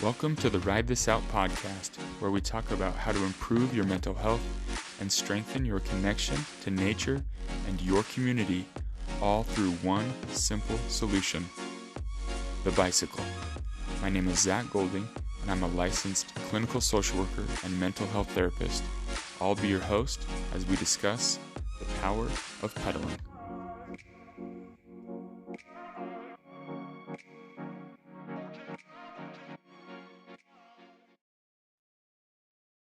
Welcome to the Ride This Out podcast, where we talk about how to improve your mental health and strengthen your connection to nature and your community, all through one simple solution: the bicycle. My name is Zach Golding, and I'm a licensed clinical social worker and mental health therapist. I'll be your host as we discuss the power of pedaling.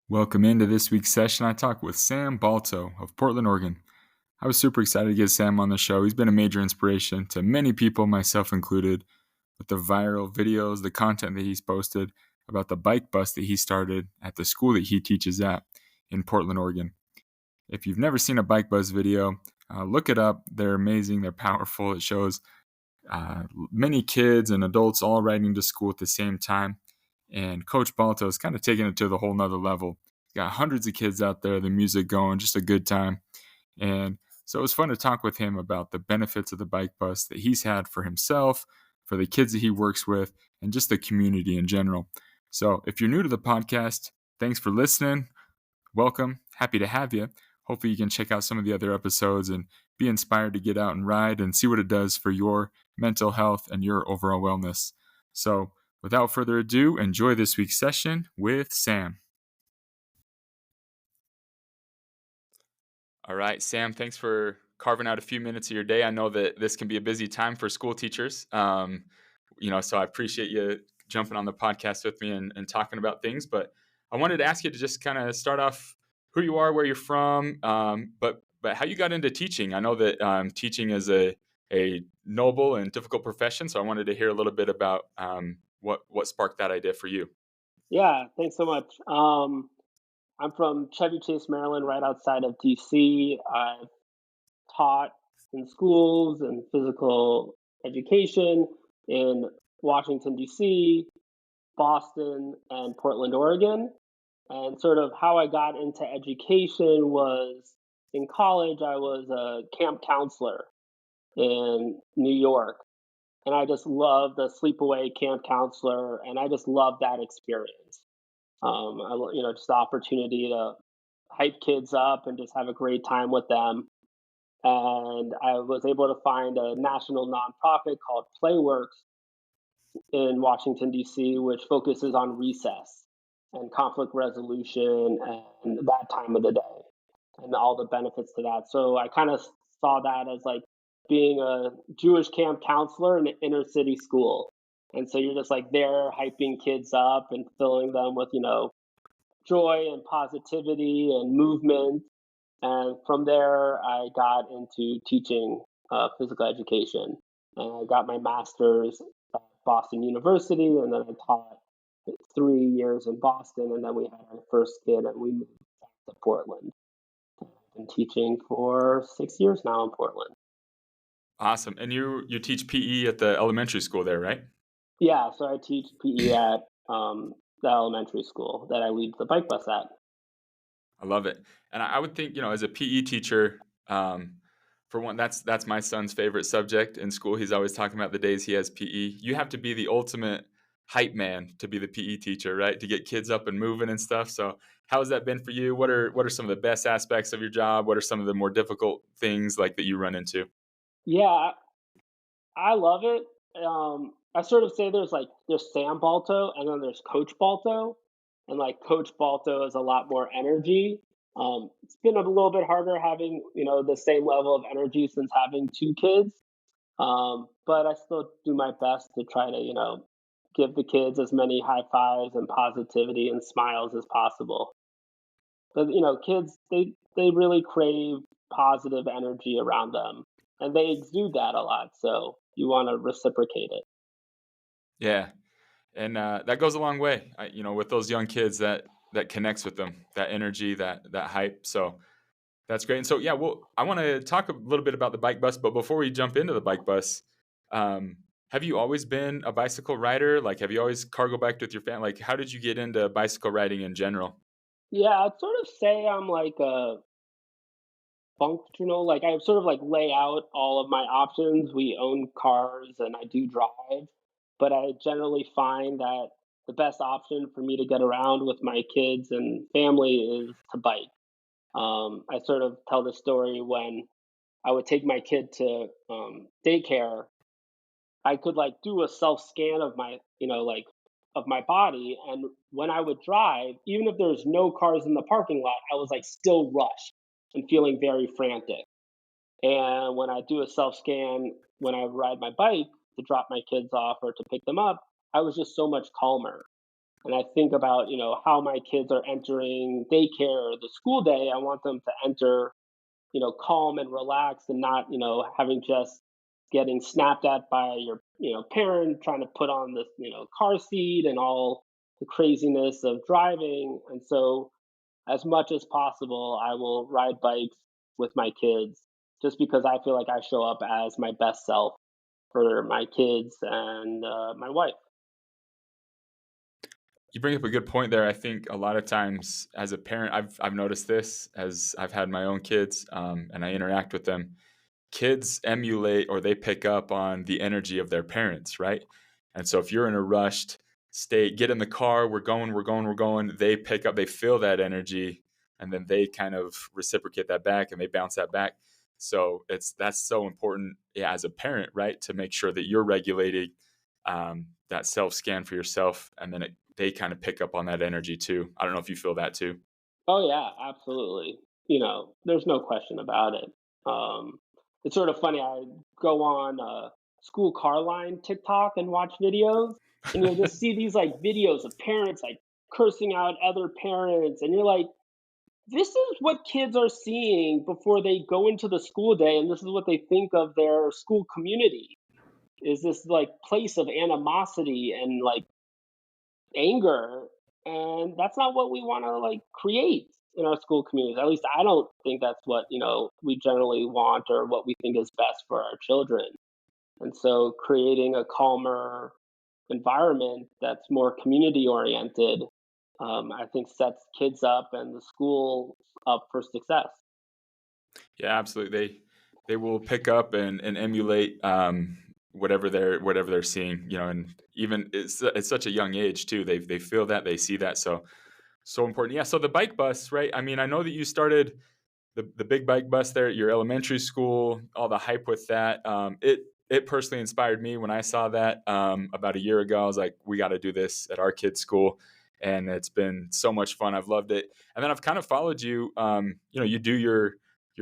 Welcome into this week's session. I talk with Sam Balto of Portland, Oregon. I was super excited to get Sam on the show. He's been a major inspiration to many people, myself included, with the viral videos, the content that he's posted about the bike bus that he started at the school that he teaches at in Portland, Oregon. If you've never seen a bike bus video, look it up. They're amazing. They're powerful. It shows many kids and adults all riding to school at the same time. And Coach Balto is kind of taking it to the whole nother level. Got hundreds of kids out there, the music going, just a good time. And so it was fun to talk with him about the benefits of the bike bus that he's had for himself, for the kids that he works with, and just the community in general. So if you're new to the podcast, thanks for listening. Welcome. Happy to have you. Hopefully you can check out some of the other episodes and be inspired to get out and ride and see what it does for your mental health and your overall wellness. So without further ado, enjoy this week's session with Sam. All right, Sam, thanks for carving out a few minutes of your day. I know that this can be a busy time for school teachers, so I appreciate you jumping on the podcast with me and talking about things. But I wanted to ask you to just kind of start off who you are, where you're from, but how you got into teaching. I know that teaching is a noble and difficult profession, so I wanted to hear a little bit about what sparked that idea for you. Yeah, thanks so much. I'm from Chevy Chase, Maryland, right outside of DC. I've taught in schools and physical education in Washington, DC, Boston, and Portland, Oregon. And sort of how I got into education was in college, I was a camp counselor in New York. And I just loved the sleepaway camp counselor, and I just loved that experience. Just the opportunity to hype kids up and just have a great time with them. And I was able to find a national nonprofit called Playworks in Washington, D.C., which focuses on recess and conflict resolution and that time of the day and all the benefits to that. So I kind of saw that as like being a Jewish camp counselor in an inner city school. And so you're just like there hyping kids up and filling them with, joy and positivity and movement. And from there, I got into teaching physical education. And I got my master's at Boston University, and then I taught 3 years in Boston, and then we had our first kid, and we moved back to Portland. I've been teaching for 6 years now in Portland. Awesome. And you teach PE at the elementary school there, right? Yeah, so I teach PE at the elementary school that I lead the bike bus at. I love it. And I would think, as a PE teacher, for one, that's my son's favorite subject in school. He's always talking about the days he has PE. You have to be the ultimate hype man to be the PE teacher, right? To get kids up and moving and stuff. So how has that been for you? What are some of the best aspects of your job? What are some of the more difficult things like that you run into? Yeah, I love it. I sort of say there's Sam Balto and then there's Coach Balto, and like Coach Balto is a lot more energy. It's been a little bit harder having the same level of energy since having two kids, but I still do my best to try to give the kids as many high fives and positivity and smiles as possible. But kids they really crave positive energy around them, and they exude that a lot. So you want to reciprocate it. Yeah. And that goes a long way, with those young kids that connects with them, that energy, that hype. So that's great. And so, yeah, well, I want to talk a little bit about the bike bus, but before we jump into the bike bus, have you always been a bicycle rider? Like, have you always cargo biked with your family? Like, how did you get into bicycle riding in general? Yeah, I'd sort of say I'm like a functional. Like I sort of like lay out all of my options. We own cars and I do drive, but I generally find that the best option for me to get around with my kids and family is to bike. I sort of tell the story when I would take my kid to daycare. I could like do a self scan of my, of my body. And when I would drive, even if there's no cars in the parking lot, I was like still rushed and feeling very frantic. And when I do a self scan, when I ride my bike to drop my kids off or to pick them up, I was just so much calmer. And I think about, how my kids are entering daycare or the school day. I want them to enter, calm and relaxed and not, having just getting snapped at by your, parent trying to put on this, car seat and all the craziness of driving. And so as much as possible, I will ride bikes with my kids just because I feel like I show up as my best self for my kids and my wife. You bring up a good point there. I think a lot of times as a parent, I've noticed this as I've had my own kids, and I interact with them. Kids emulate or they pick up on the energy of their parents, right? And so if you're in a rushed state, get in the car, we're going, they pick up, they feel that energy, and then they kind of reciprocate that back and they bounce that back. So that's so important, yeah, as a parent, right? To make sure that you're regulating that self scan for yourself, and then they kind of pick up on that energy too. I don't know if you feel that too. Oh yeah, absolutely. There's no question about it. Um, it's sort of funny. I go on school car line TikTok and watch videos, and you'll just see these like videos of parents like cursing out other parents, and you're like, this is what kids are seeing before they go into the school day, and this is what they think of their school community. Is this like place of animosity and like anger, and that's not what we want to like create in our school communities. At least I don't think that's what, we generally want or what we think is best for our children. And so creating a calmer environment that's more community oriented, I think sets kids up and the school up for success. Yeah, absolutely. They will pick up and emulate whatever they're seeing, and even it's such a young age too. They feel that, they see that, so important. Yeah. So the bike bus, right? I mean, I know that you started the big bike bus there at your elementary school, all the hype with that. It personally inspired me when I saw that about a year ago. I was like, we got to do this at our kids' school, and it's been so much fun. I've loved it, and then I've kind of followed you. You do your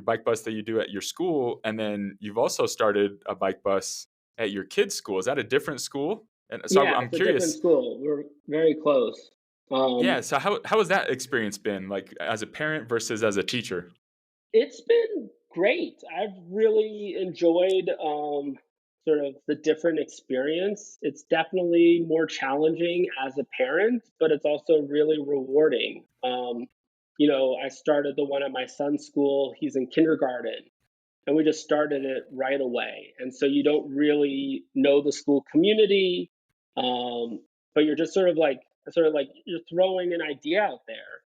bike bus that you do at your school, and then you've also started a bike bus at your kids' school. Is that a different school? And so Yeah, I'm it's a different curious. school. We're very close. Yeah. Um, So how has that experience been, like as a parent versus as a teacher? It's been great. I've really enjoyed sort of the different experience. It's definitely more challenging as a parent, but it's also really rewarding. I started the one at my son's school. He's in kindergarten, and we just started it right away. And so you don't really know the school community, but you're just sort of like you're throwing an idea out there,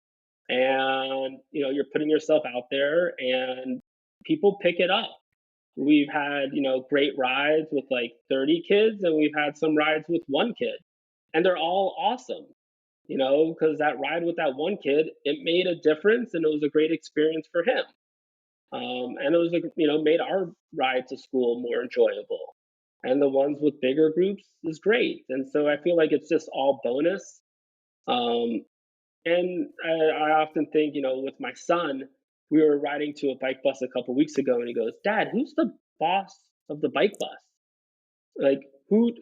and you're putting yourself out there and people pick it up. We've had great rides with like 30 kids, and we've had some rides with one kid, and they're all awesome, because that ride with that one kid, it made a difference and it was a great experience for him. And it was like, made our ride to school more enjoyable, and the ones with bigger groups is great. And so I feel like it's just all bonus. um, and I often think, with my son, we were riding to a bike bus a couple weeks ago, and he goes, "Dad, who's the boss of the bike bus? Like, who?"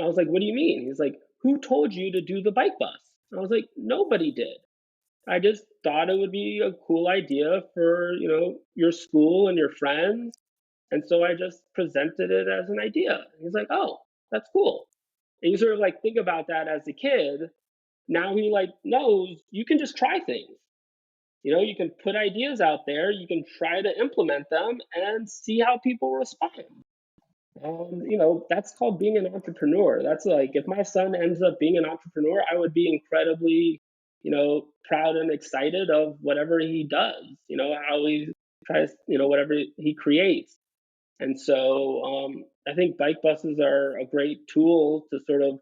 I was like, "What do you mean?" He's like, "Who told you to do the bike bus?" I was like, "Nobody did. I just thought it would be a cool idea for your school and your friends, and so I just presented it as an idea." He's like, "Oh, that's cool." And you sort of like think about that as a kid. Now he like knows you can just try things. You can put ideas out there, you can try to implement them and see how people respond. And, that's called being an entrepreneur. That's like, if my son ends up being an entrepreneur, I would be incredibly, proud and excited of whatever he does, how he tries, whatever he creates. And so I think bike buses are a great tool to sort of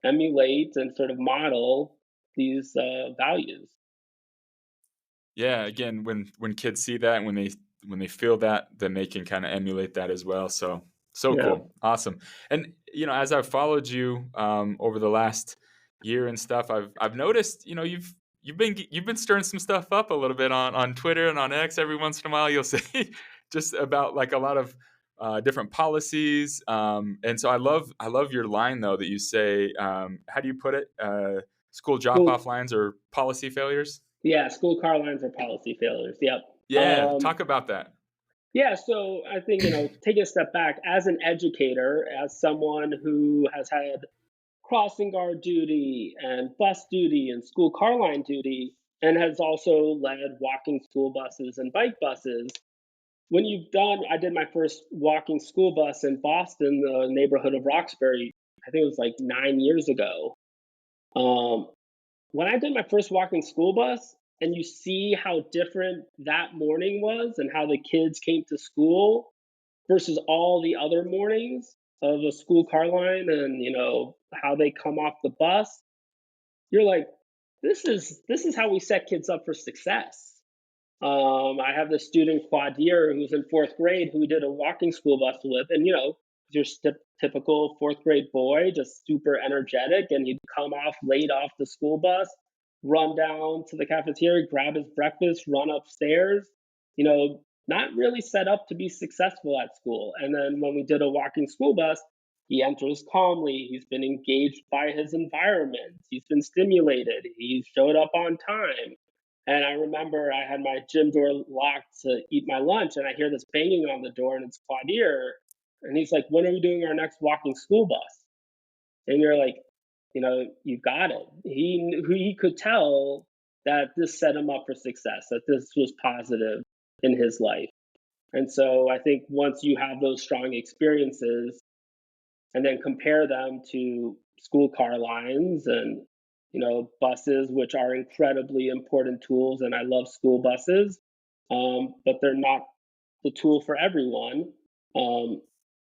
emulate and sort of model these values. Yeah, again, when kids see that and when they feel that, then they can kinda emulate that as well, so so Yeah, cool, awesome. And, as I've followed you, over the last year and stuff, I've noticed, you've been stirring some stuff up a little bit on Twitter and on X every once in a while, you'll say just about, like, a lot of, different policies, and so I love your line, though, that you say, how do you put it? School drop-off school. lines or policy failures? Yeah, school car lines are policy failures. Yep. Yeah, talk about that. Yeah, so I think, taking a step back, as an educator, as someone who has had crossing guard duty and bus duty and school car line duty, and has also led walking school buses and bike buses. I did my first walking school bus in Boston, the neighborhood of Roxbury, I think it was like 9 years ago. Um, when I did my first walking school bus, and you see how different that morning was and how the kids came to school versus all the other mornings of a school car line, and how they come off the bus, you're like, this is how we set kids up for success. I have this student Quadir who's in fourth grade who we did a walking school bus with, and your typical fourth grade boy, just super energetic, and he'd come off late off the school bus, run down to the cafeteria, grab his breakfast, run upstairs. Not really set up to be successful at school. And then when we did a walking school bus, he enters calmly. He's been engaged by his environment. He's been stimulated. He showed up on time. And I remember I had my gym door locked to eat my lunch, and I hear this banging on the door, and it's Quadir. And he's like, "When are we doing our next walking school bus?" And you're like, "You got it." He could tell that this set him up for success, that this was positive in his life. And so I think once you have those strong experiences, and then compare them to school car lines and buses, which are incredibly important tools, and I love school buses, but they're not the tool for everyone. Um,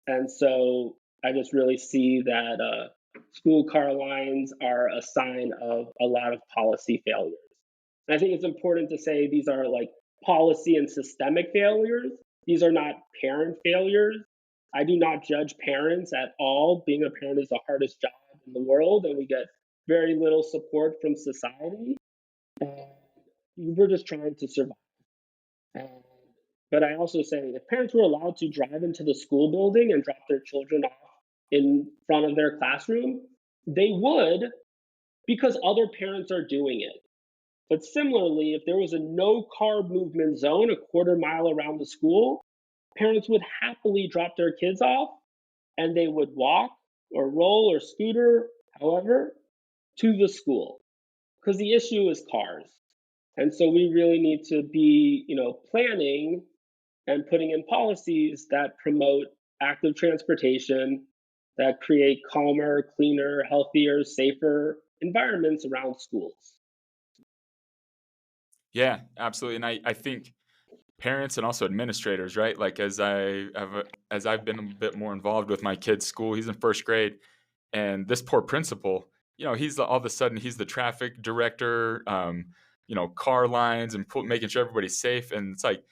and so I just really see that school car lines are a sign of a lot of policy failures. And I think it's important to say these are like policy and systemic failures. These are not parent failures. I do not judge parents at all. Being a parent is the hardest job in the world, and we get very little support from society. And we're just trying to survive. And, but I also say if parents were allowed to drive into the school building and drop their children off in front of their classroom, they would, because other parents are doing it. But similarly, if there was a no car movement zone a quarter mile around the school, parents would happily drop their kids off, and they would walk or roll or scooter, however, to the school, because the issue is cars. And so we really need to be, planning and putting in policies that promote active transportation, that create calmer, cleaner, healthier, safer environments around schools. Yeah, absolutely, and I think parents and also administrators, right? Like, as I've been a bit more involved with my kid's school, he's in 1st grade, and this poor principal, he's all of a sudden, he's the traffic director, car lines and making sure everybody's safe, and it's like,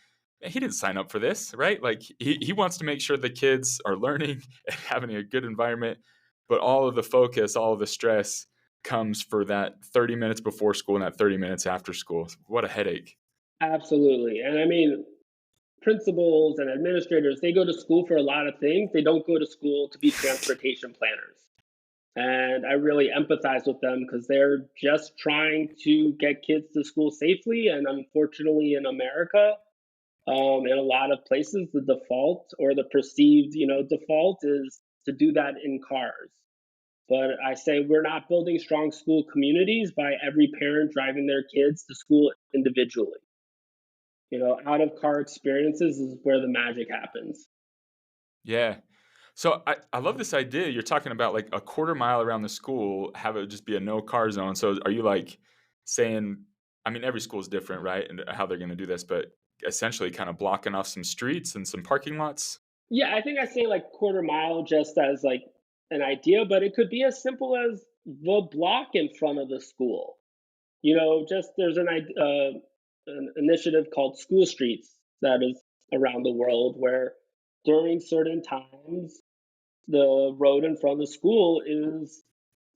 "Man, he didn't sign up for this, right? Like, he wants to make sure the kids are learning and having a good environment, but all of the focus, all of the stress comes for that 30 minutes before school and that 30 minutes after school. What a headache. Absolutely. And I mean, principals and administrators, they go to school for a lot of things. They don't go to school to be transportation planners. And I really empathize with them because they're just trying to get kids to school safely. And unfortunately, in America, in a lot of places, the default or the perceived, default is to do that in cars. But I say we're not building strong school communities by every parent driving their kids to school individually. Out of car experiences is where the magic happens. Yeah. So I love this idea. You're talking about like a quarter mile around the school, have it just be a no car zone. So are you like saying, I mean, every school is different, right? And how they're going to do this, but essentially kind of blocking off some streets and some parking lots? Yeah, I think I say like quarter mile just as like an idea, but it could be as simple as the block in front of the school. Just there's an initiative called School Streets that is around the world where during certain times the road in front of the school is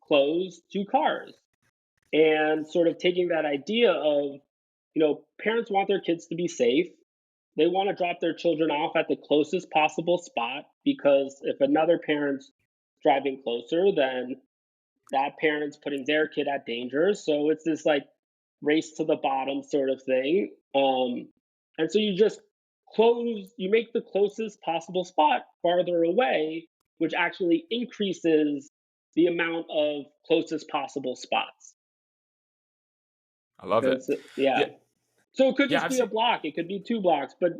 closed to cars. And sort of taking that idea of, parents want their kids to be safe. They want to drop their children off at the closest possible spot because if another parent's driving closer, then that parent's putting their kid at danger. So it's this like race to the bottom sort of thing. And so you make the closest possible spot farther away, which actually increases the amount of closest possible spots. I love And it. so, yeah. Yeah, So it could yeah, just I've be a seen block, it could be 2 blocks, but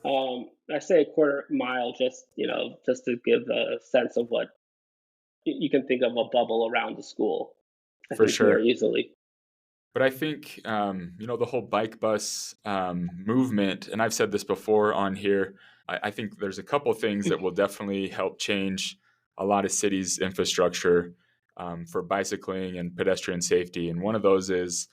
I say a quarter mile just to give a sense of what you can think of a bubble around the school, I for think more sure. easily. But I think, the whole bike bus movement, and I've said this before on here, I think there's a couple things that will definitely help change a lot of cities' infrastructure for bicycling and pedestrian safety. And one of those is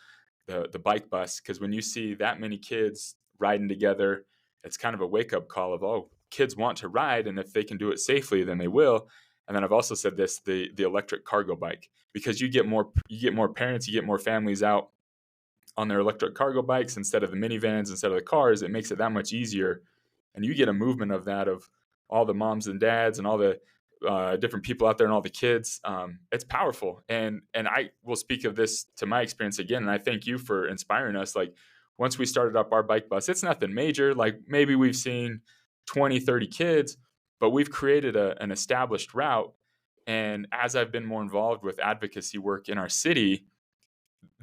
the bike bus, because when you see that many kids riding together, it's kind of a wake up call of, oh, kids want to ride, and if they can do it safely, then they will. And then I've also said this, the electric cargo bike, because you get more parents, you get more families out on their electric cargo bikes instead of the minivans, instead of the cars. It makes it that much easier, and you get a movement of that, of all the moms and dads and all the different people out there and all the kids. It's powerful, and I will speak of this to my experience again, and I thank you for inspiring us. Like, once we started up our bike bus, it's nothing major. Like, maybe we've seen 20, 30 kids, but we've created an established route. And as I've been more involved with advocacy work in our city,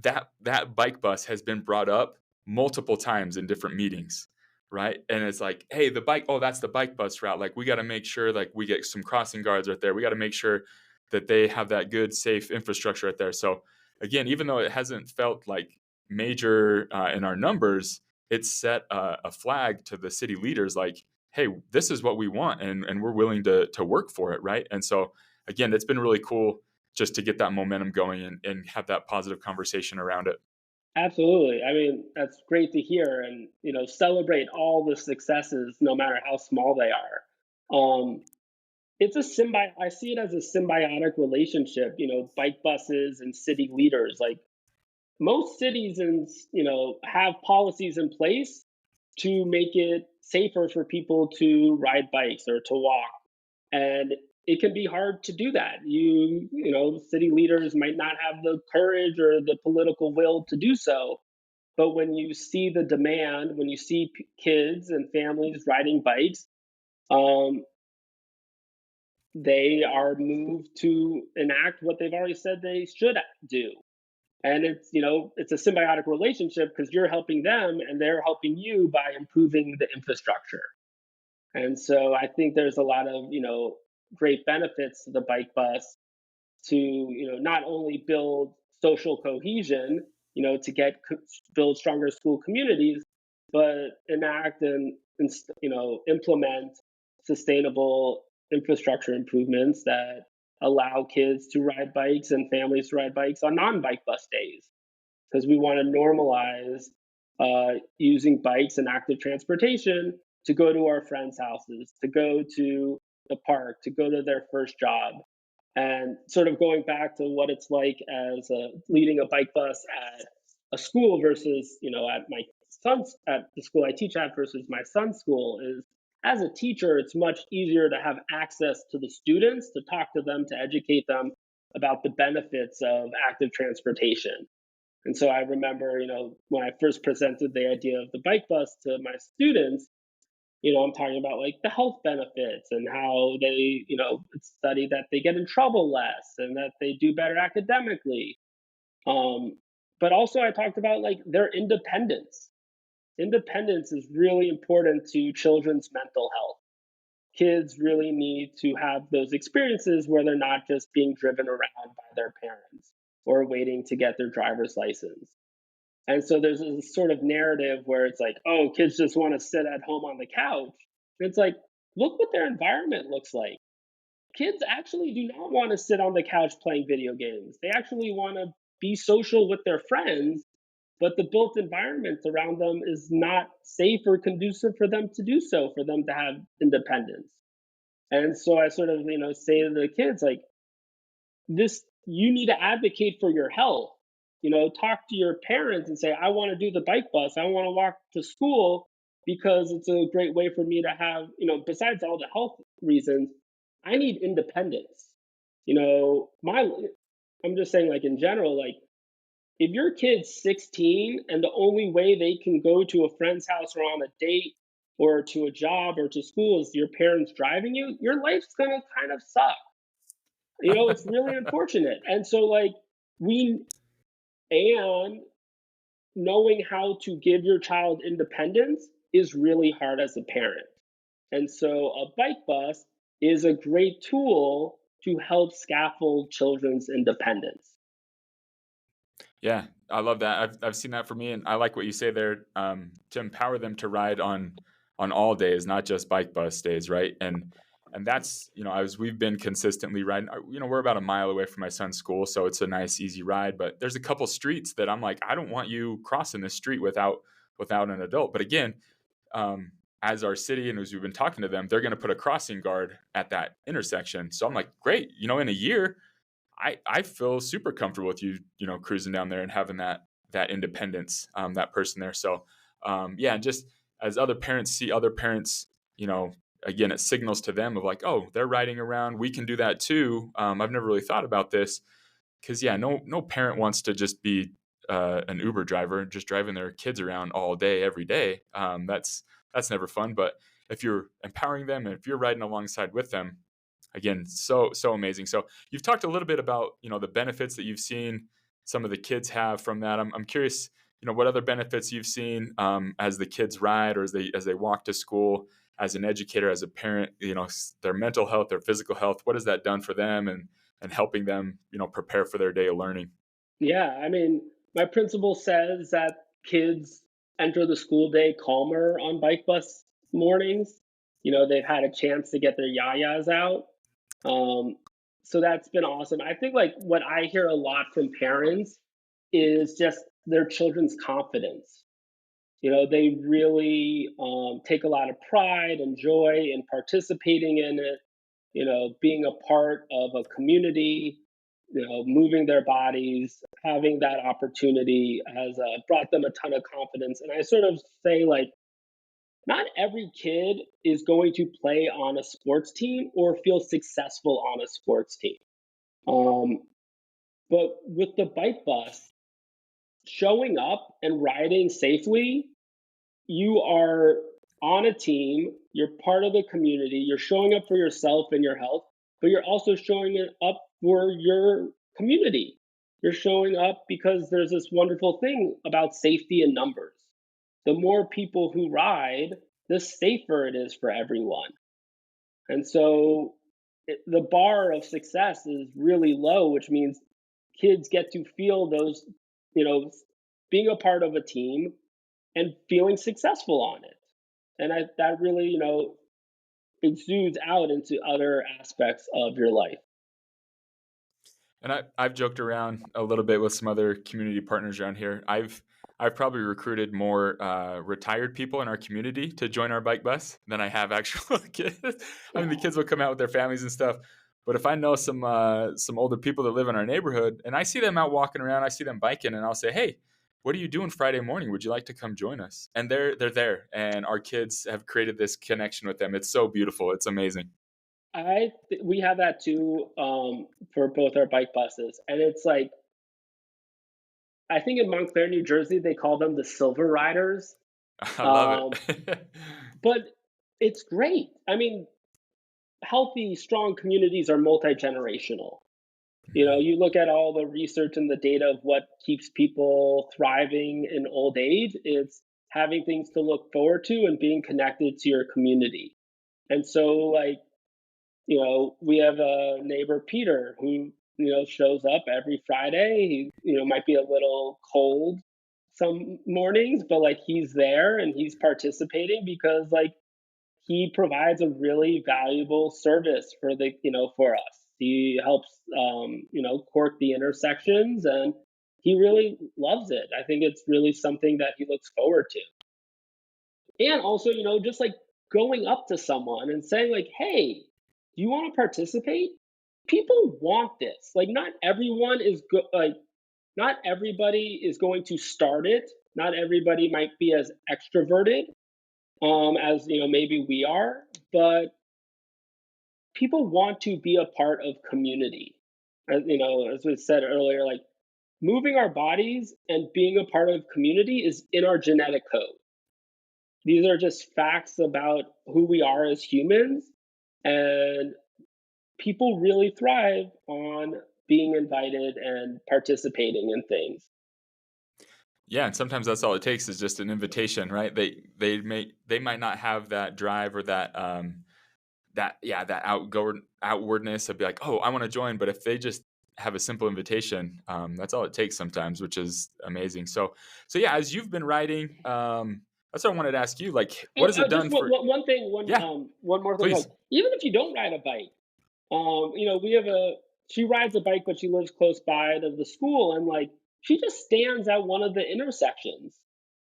that bike bus has been brought up multiple times in different meetings, right? And it's like, hey, the bike, oh, that's the bike bus route. Like, we got to make sure like we get some crossing guards right there. We got to make sure that they have that good, safe infrastructure right there. So again, even though it hasn't felt like major in our numbers, it's set a flag to the city leaders like, hey, this is what we want, and we're willing to work for it, right? And so again, it's been really cool just to get that momentum going, and have that positive conversation around it. Absolutely. I mean, that's great to hear and, celebrate all the successes no matter how small they are. It's a I see it as a symbiotic relationship, bike buses and city leaders. Like most cities and have policies in place to make it safer for people to ride bikes or to walk, and it can be hard to do that. City leaders might not have the courage or the political will to do so, but when you see the demand, when you see kids and families riding bikes, um, they are moved to enact what they've already said they should do. And it's a symbiotic relationship because you're helping them and they're helping you by improving the infrastructure. And so I think there's a lot of great benefits to the bike bus to not only build social cohesion, to build stronger school communities, but enact and implement sustainable infrastructure improvements that allow kids to ride bikes and families to ride bikes on non-bike bus days, because we want to normalize using bikes and active transportation to go to our friends' houses, to go to the park, to go to their first job, and sort of going back to what it's like as leading a bike bus at a school versus at the school I teach at versus my son's school is, as a teacher it's much easier to have access to the students, to talk to them, to educate them about the benefits of active transportation. And so I remember, when I first presented the idea of the bike bus to my students, I'm talking about like the health benefits and how they, it's studied that they get in trouble less and that they do better academically. Um, but also I talked about like their independence. Independence is really important to children's mental health. Kids really need to have those experiences where they're not just being driven around by their parents or waiting to get their driver's license. And so there's this sort of narrative where it's like, oh, kids just want to sit at home on the couch. And it's like, look what their environment looks like. kids actually do not want to sit on the couch playing video games. They actually want to be social with their friends, but the built environment around them is not safe or conducive for them to do so, for them to have independence. And so I sort of, say to the kids, like, this, you need to advocate for your health. Talk to your parents and say, I want to do the bike bus. I want to walk to school because it's a great way for me to have, besides all the health reasons, I need independence. My I'm just saying, like, in general, like, if your kid's 16 and the only way they can go to a friend's house or on a date or to a job or to school is your parents driving you, your life's gonna kind of suck. It's really unfortunate. And so, like, we and knowing how to give your child independence is really hard as a parent. And so a bike bus is a great tool to help scaffold children's independence. Yeah, I love that. I've seen that for me, and I like what you say there, to empower them to ride on all days, not just bike bus days, right? And that's, as we've been consistently riding. We're about a mile away from my son's school, so it's a nice, easy ride. But there's a couple streets that I'm like, I don't want you crossing this street without an adult. But again, as our city and as we've been talking to them, they're going to put a crossing guard at that intersection. So I'm like, great, in a year I feel super comfortable with you, cruising down there and having that independence, that person there. So, yeah, just as other parents see other parents, you know, again, it signals to them of like, oh, they're riding around, we can do that too. I've never really thought about this because, yeah, no parent wants to just be an Uber driver, just driving their kids around all day, every day. That's never fun. But if you're empowering them and if you're riding alongside with them, again, so amazing. So you've talked a little bit about the benefits that you've seen some of the kids have from that. I'm curious, what other benefits you've seen as the kids ride or as they walk to school, as an educator, as a parent, their mental health, their physical health. What has that done for them and helping them prepare for their day of learning? Yeah, I mean, my principal says that kids enter the school day calmer on bike bus mornings. They've had a chance to get their yayas out. Um, so that's been awesome. I think, like, what I hear a lot from parents is just their children's confidence. They really take a lot of pride and joy in participating in it, being a part of a community, moving their bodies, having that opportunity has brought them a ton of confidence. And I sort of say, like, not every kid is going to play on a sports team or feel successful on a sports team. Um, but with the bike bus, showing up and riding safely, you are on a team, you're part of the community, you're showing up for yourself and your health, but you're also showing it up for your community. You're showing up because there's this wonderful thing about safety in numbers. The more people who ride, the safer it is for everyone. And so the bar of success is really low, which means kids get to feel those, you know, being a part of a team and feeling successful on it. And that really, exudes out into other aspects of your life. And I've joked around a little bit with some other community partners around here. I've probably recruited more retired people in our community to join our bike bus than I have actual kids. I mean, the kids will come out with their families and stuff, but if I know some older people that live in our neighborhood and I see them out walking around, I see them biking, and I'll say, "Hey, what are you doing Friday morning? Would you like to come join us?" And they're there, and our kids have created this connection with them. It's so beautiful. It's amazing. We have that too, for both our bike buses, and it's like, I think in Montclair, New Jersey, they call them the Silver Riders. I love Um, it. but it's great. I mean, healthy, strong communities are multi generational. You look at all the research and the data of what keeps people thriving in old age. It's having things to look forward to and being connected to your community. And so, like, we have a neighbor, Peter, who, shows up every Friday. He, might be a little cold some mornings, but, like, he's there and he's participating because, like, he provides a really valuable service for for us. He helps, cork the intersections, and he really loves it. I think it's really something that he looks forward to. And also, just like going up to someone and saying like, "Hey, do you want to participate?" People want this. Like, not everybody is going to start it. Not everybody might be as extroverted as maybe we are, but people want to be a part of community. As we said earlier, like moving our bodies and being a part of community is in our genetic code. These are just facts about who we are as humans, and people really thrive on being invited and participating in things. Yeah, and sometimes that's all it takes is just an invitation, right? They might not have that drive or that outwardness of be like, oh, I want to join. But if they just have a simple invitation, that's all it takes sometimes, which is amazing. So yeah, as you've been writing, that's what I wanted to ask you. Like, what Oh, has it just done for? one thing, Yeah, one more thing. Like, please. even if you don't ride a bike, we have a she rides a bike, but she lives close by to the school, and like she just stands at one of the intersections,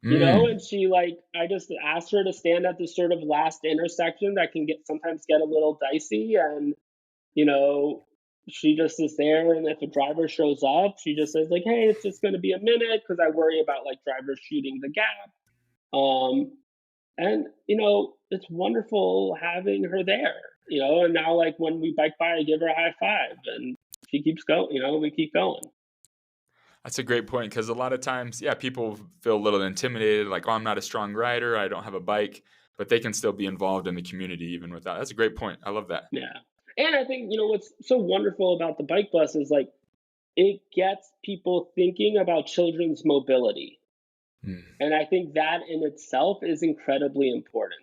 and Mm, she like I just asked her to stand at this sort of last intersection that can sometimes get a little dicey, and you know, she just is there, and if a driver shows up, she just says like, "Hey, it's just going to be a minute," because I worry about like drivers shooting the gap. Um, and it's wonderful having her there. And now like when we bike by, I give her a high five, and she keeps going. We keep going. that's a great point because a lot of times, yeah, people feel a little intimidated, like, oh, I'm not a strong rider, I don't have a bike, but they can still be involved in the community even without. That's a great point. I love that. Yeah. And I think what's so wonderful about the bike bus is like it gets people thinking about children's mobility. Mm. And I think that in itself is incredibly important.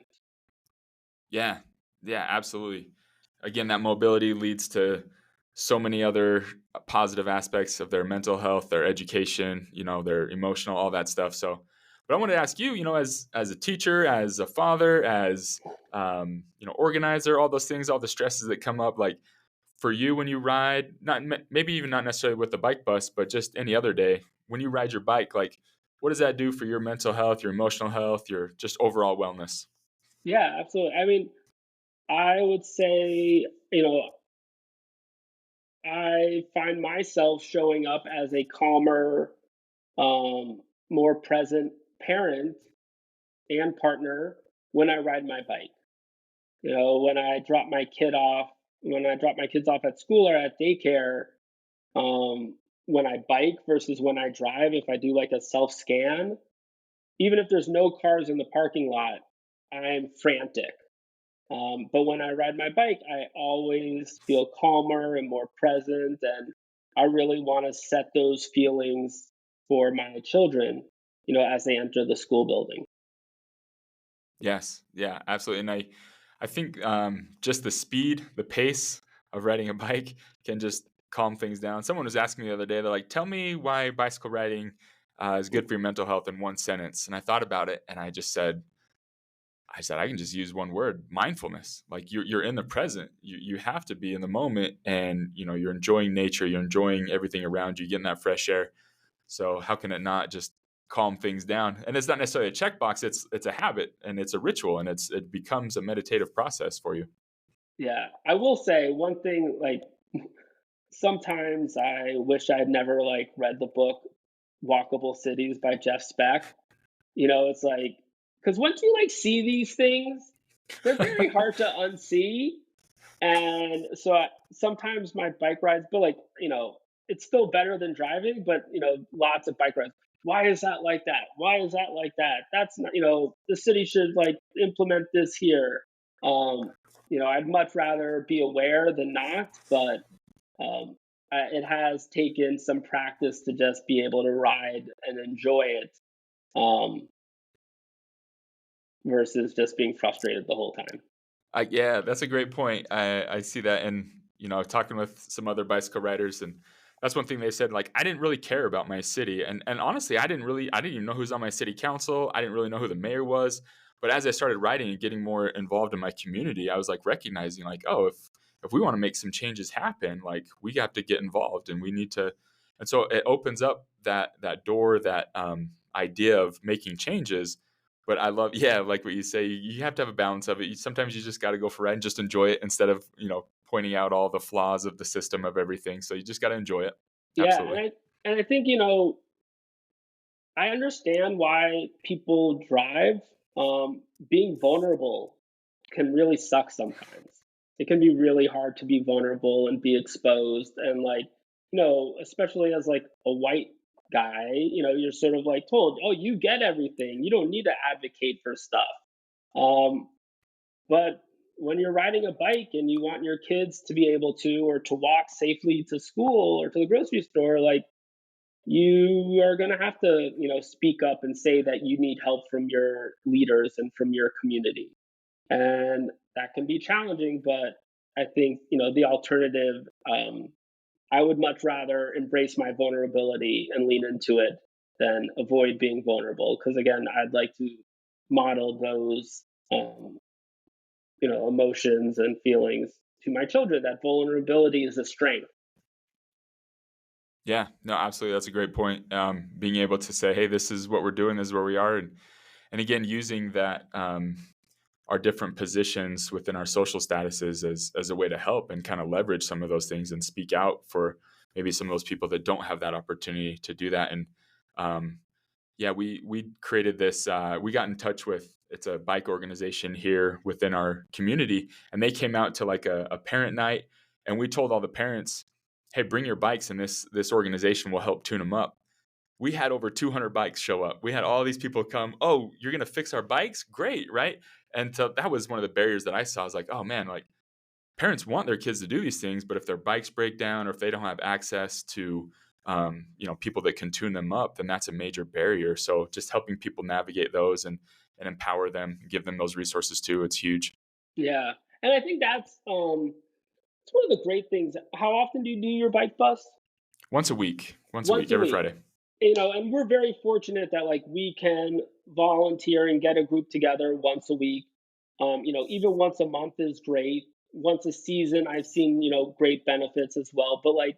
Yeah. Yeah, absolutely. Again, that mobility leads to so many other positive aspects of their mental health, their education, their emotional, all that stuff. So, but I wanted to ask you, as a teacher, as a father, as organizer, all those things, all the stresses that come up, like for you when you ride, not maybe even not necessarily with the bike bus, but just any other day when you ride your bike, like what does that do for your mental health, your emotional health, your just overall wellness? Yeah, absolutely. I mean, I would say, I find myself showing up as a calmer, more present parent and partner when I ride my bike. When I drop my kids off at school or at daycare, when I bike versus when I drive, if I do like a self scan, even if there's no cars in the parking lot, I'm frantic. But when I ride my bike, I always feel calmer and more present. And I really want to set those feelings for my children, as they enter the school building. Yes, yeah, absolutely. And I think just the speed, the pace of riding a bike can just calm things down. Someone was asking me the other day, they're like, "Tell me why bicycle riding is good for your mental health in one sentence." And I thought about it, and I said I can just use one word: mindfulness. Like you're in the present. You have to be in the moment, and you're enjoying nature. You're enjoying everything around you, getting that fresh air. So how can it not just calm things down? And it's not necessarily a checkbox. It's a habit and it's a ritual and it becomes a meditative process for you. Yeah, I will say one thing. Like sometimes I wish I'd never like read the book "Walkable Cities" by Jeff Speck. It's like because once you like see these things, they're very hard to unsee. And so sometimes my bike rides, but like, it's still better than driving, but lots of bike rides. Why is that like that? Why is that like that? That's not, the city should like implement this here. Um, I'd much rather be aware than not, but it has taken some practice to just be able to ride and enjoy it um, versus just being frustrated the whole time. Yeah, that's a great point. I see that, and talking with some other bicycle riders, and that's one thing they said. Like, I didn't really care about my city, and honestly, I didn't even know who was on my city council. I didn't really know who the mayor was. But as I started writing and getting more involved in my community, I was like recognizing like, oh, if we want to make some changes happen, like we have to get involved and we need to. And so it opens up that door, that idea of making changes. But I love, yeah, like what you say, you have to have a balance of it. Sometimes you just got to go for it and just enjoy it instead of pointing out all the flaws of the system of everything. So you just got to enjoy it. Yeah, Absolutely. and I think, I understand why people drive. Being vulnerable can really suck sometimes. It can be really hard to be vulnerable and be exposed, and like, especially as like a white guy, you're sort of like told, "Oh, you get everything. You don't need to advocate for stuff." Um, but when you're riding a bike and you want your kids to be able to, or to walk safely to school or to the grocery store, like, you are going to have to, speak up and say that you need help from your leaders and from your community. And that can be challenging, but I think, the alternative, I would much rather embrace my vulnerability and lean into it than avoid being vulnerable. Because again, I'd like to model those, um, emotions and feelings to my children, that vulnerability is a strength. Yeah, no, absolutely. That's a great point. Being able to say, "Hey, this is what we're doing. This is where we are," and again, using that our different positions within our social statuses as a way to help and kind of leverage some of those things and speak out for maybe some of those people that don't have that opportunity to do that. And um, yeah, we created this. We got in touch with, it's a bike organization here within our community, and they came out to like a parent night, and we told all the parents, "Hey, bring your bikes, and this organization will help tune them up." We had over 200 bikes show up. We had all these people come. Oh, you're gonna fix our bikes? Great, right? And so that was one of the barriers that I saw. I was like, oh man, like parents want their kids to do these things, but if their bikes break down or if they don't have access to people that can tune them up, then that's a major barrier. So just helping people navigate those and empower them, give them those resources too, it's huge. Yeah. And I think that's it's one of the great things. How often do you do your bike bus? Once a Once week, a every week. Friday. And we're very fortunate that like we can volunteer and get a group together once a week. Even once a month is great. Once a season, I've seen, great benefits as well. But like,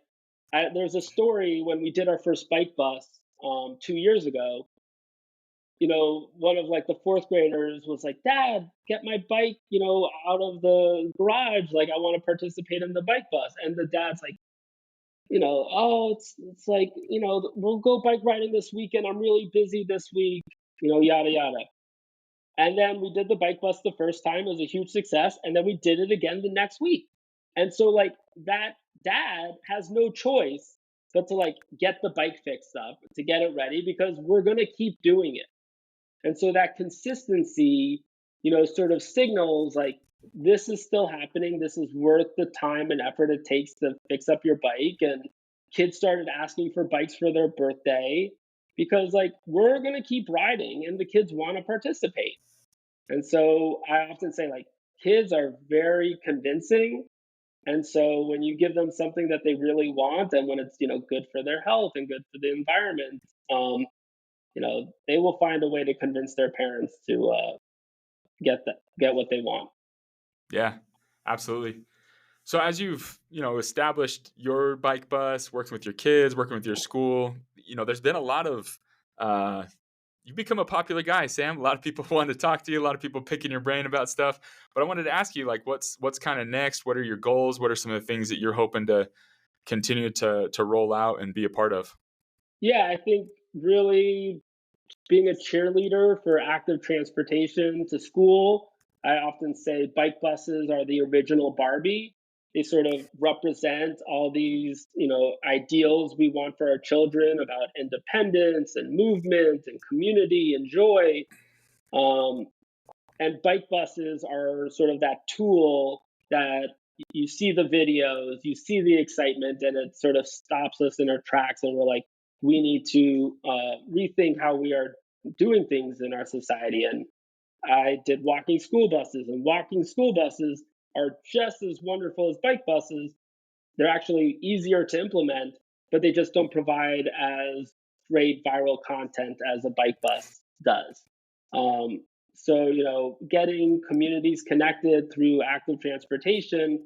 there's a story when we did our first bike bus 2 years ago. One of like the fourth graders was like, "Dad, get my bike, out of the garage. Like, I want to participate in the bike bus." And the dad's like, "Oh, it's like, we'll go bike riding this weekend. I'm really busy this week, yada yada." And then we did the bike bus the first time. It was a huge success, and then we did it again the next week. And so like that dad has no choice but to like get the bike fixed up, to get it ready, because we're gonna keep doing it. And so that consistency, sort of signals like this is still happening. This is worth the time and effort it takes to fix up your bike. And kids started asking for bikes for their birthday because, like, we're going to keep riding and the kids want to participate. And so I often say, like, kids are very convincing. And so when you give them something that they really want, and when it's, good for their health and good for the environment, they will find a way to convince their parents to get what they want. Yeah, absolutely. So as you've, established your bike bus, working with your kids, working with your school, there's been a lot of uh you've become a popular guy, Sam. A lot of people want to talk to you, a lot of people picking your brain about stuff. But I wanted to ask you, like, what's kind of next? What are your goals? What are some of the things that you're hoping to continue to roll out and be a part of? Yeah, I think really being a cheerleader for active transportation to school. I often say bike buses are the original Barbie. They sort of represent all these, ideals we want for our children about independence and movement and community and joy. Um, and bike buses are sort of that tool that you see the videos, you see the excitement, and it sort of stops us in our tracks, and we're like, we need to rethink how we are doing things in our society. And I did walking school buses, and walking school buses are just as wonderful as bike buses. They're actually easier to implement, but they just don't provide as great viral content as a bike bus does. Um, So, getting communities connected through active transportation,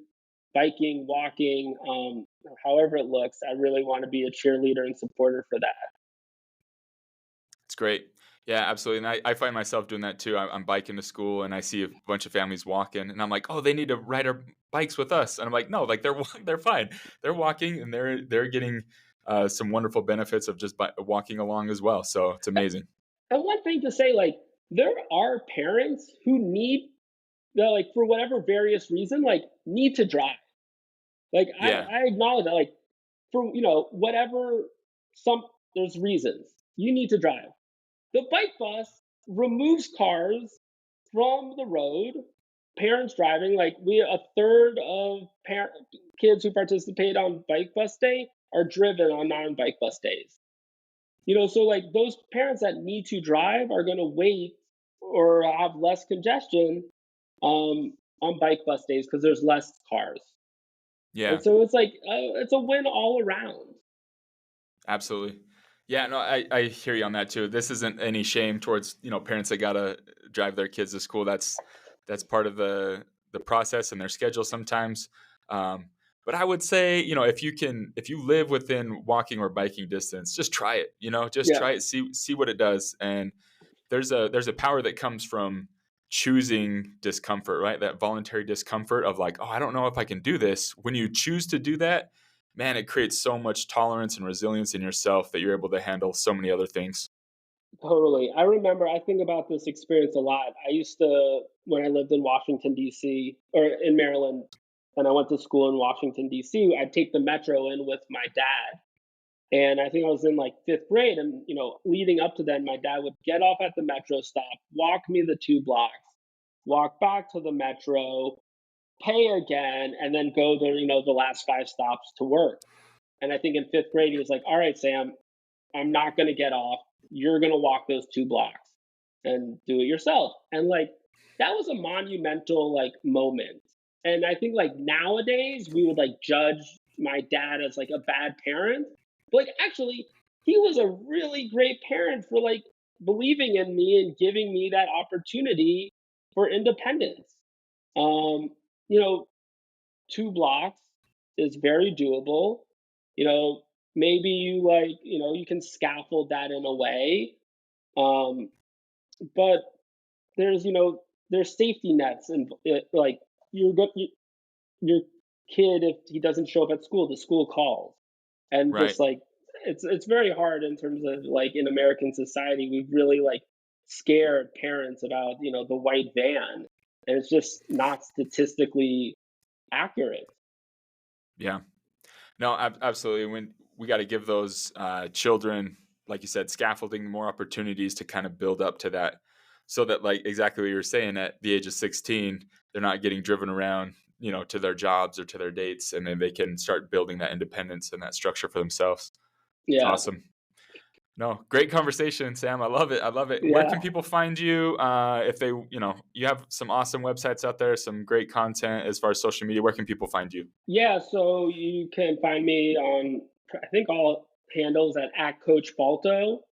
biking, walking, however it looks, I really want to be a cheerleader and supporter for that. It's great. Yeah, absolutely. And I find myself doing that too. I'm biking to school and I see a bunch of families walking, and I'm like, oh, they need to ride our bikes with us. And I'm like, no, like they're fine. They're walking and they're getting some wonderful benefits of just walking along as well. So it's amazing. And one thing to say, like, there are parents who need, like, for whatever various reason, like, need to drive. Like, Yeah, I acknowledge that, like, for, whatever, some, there's reasons. You need to drive. The bike bus removes cars from the road, parents driving, like, a third of kids who participate on bike bus day are driven on non-bike bus days. So, like, those parents that need to drive are going to wait or have less congestion on bike bus days because there's less cars. And yeah. so it's like it's a win all around. Absolutely. Yeah, no, I hear you on that too. This isn't any shame towards, parents that gotta drive their kids to school. That's part of the process and their schedule sometimes. But I would say, if you live within walking or biking distance, just try it. Just Yeah, try it, see what it does. And there's a power that comes from choosing discomfort, right? That voluntary discomfort of like, oh, I don't know if I can do this. When you choose to do that, man, it creates so much tolerance and resilience in yourself that you're able to handle so many other things. totally. I think about this experience a lot. I used to, when I lived in Washington, D.C., or in Maryland, and I went to school in Washington, D.C., I'd take the metro in with my dad. And I think I was in like fifth grade. And, leading up to then, my dad would get off at the metro stop, walk me the 2 blocks, walk back to the metro, pay again, and then go the last 5 stops to work. And I think in fifth grade, he was like, all right, Sam, I'm not going to get off. You're going to walk those 2 blocks and do it yourself. And like, that was a monumental like moment. And I think like nowadays we would like judge my dad as like a bad parent. But like actually, he was a really great parent for like believing in me and giving me that opportunity for independence. Um, you know, 2 blocks is very doable. You know, maybe you like, you can scaffold that in a way. Um, but there's, there's safety nets and like your kid, if he doesn't show up at school, the school calls. And Right. just like, it's very hard in terms of like in American society, we've really like scared parents about, the white van. And it's just not statistically accurate. Yeah. No, absolutely. When we got to give those children, like you said, scaffolding, more opportunities to kind of build up to that, so that, like exactly what you were saying, at the age of 16, they're not getting driven around, to their jobs or to their dates, and then they can start building that independence and that structure for themselves. It's Yeah. awesome. No, great conversation, Sam. I love it. I love it. Where can Yeah. people find you? If they, you have some awesome websites out there, some great content as far as social media. Where can people find you? Yeah, so you can find me on, I think, all handles at Coach Balto.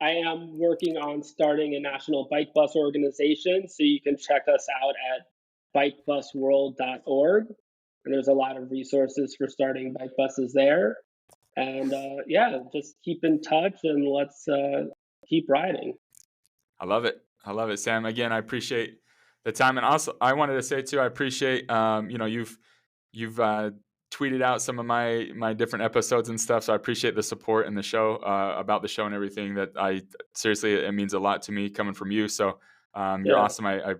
I am working on starting a national bike bus organization, so you can check us out at bikebusworld.org. And there's a lot of resources for starting bike buses there. And yeah, just keep in touch and let's keep riding. I love it. I love it, Sam. Again, I appreciate the time, and also I wanted to say too, I appreciate you've tweeted out some of my different episodes and stuff, so I appreciate the support and the show about the show and everything. That I seriously, it means a lot to me coming from you. So you're Yeah. awesome. I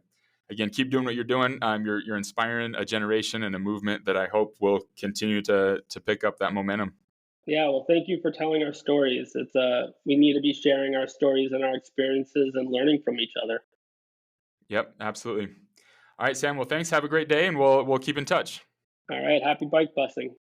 again keep doing what you're doing. You're inspiring a generation and a movement that I hope will continue to pick up that momentum. Yeah, well, thank you for telling our stories. It's we need to be sharing our stories and our experiences and learning from each other. Yep, absolutely. All right, Sam. Well, thanks. Have a great day, and we'll keep in touch. All right, happy bike busing.